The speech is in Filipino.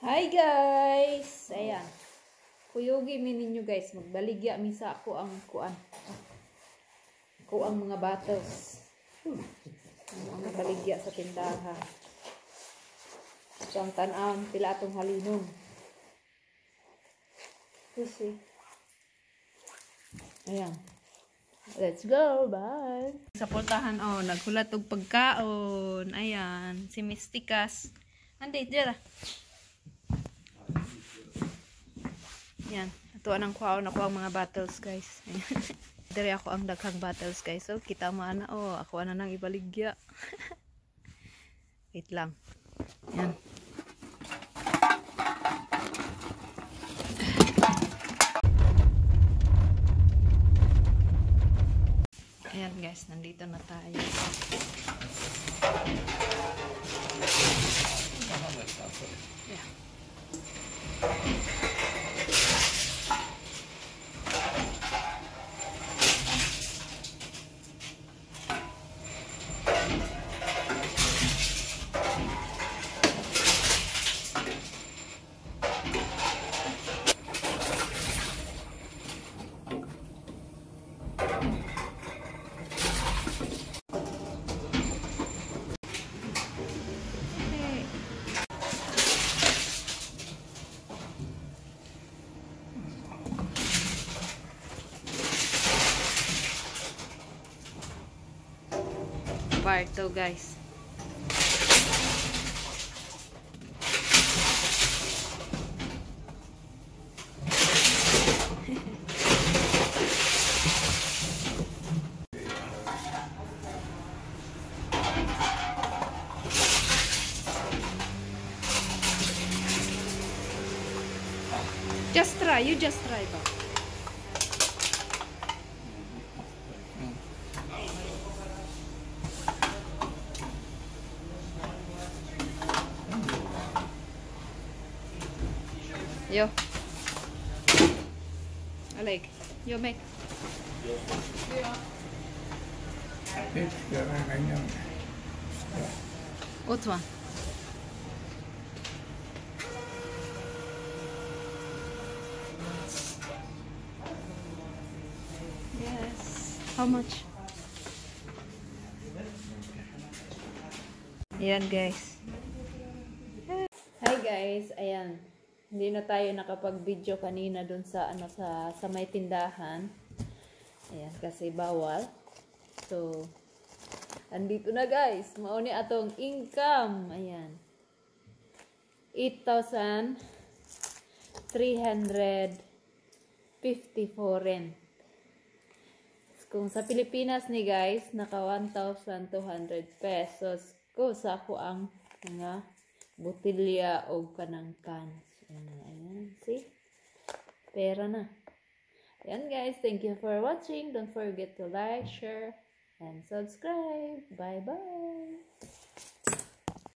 Hi guys! Ayan. Kuyugi mi ninyo guys. Magbaligya mi sa ako ang kuan. Ako ang mga bottles. Ang baligya sa tindahan. So ang tan-ang pila atong halinon. Kasi. Ayan. Let's go. Bye. Sa portahan naghulat og pagkaon. Ayan, si Mystikas. Andi dira. Yan, ito anang kuhaon ako ang mga bottles guys. Dari ako ang daghang bottles guys. So kita mo ana ako ana nang ibaligya. Wait lang. Yan. Ayan guys, nandito na tayo. Yeah. Part 2 guys. Just try, you just try ba? Yo. I like. Yo make. What one? Yes. How much? Ayan guys. Hi guys, ayan. Hindi na tayo nakapag-video kanina dun sa sa may tindahan. Ayan kasi bawal. So andito na guys. Mauni atong income. Ayan. 8,354 yen. Kung sa Pilipinas ni guys, naka 1,200 pesos. Ko sa ako ang mga botilya o kanang cans. Ayan, see? Pera na. Ayan guys, thank you for watching. Don't forget to like, share, and subscribe. Bye-bye!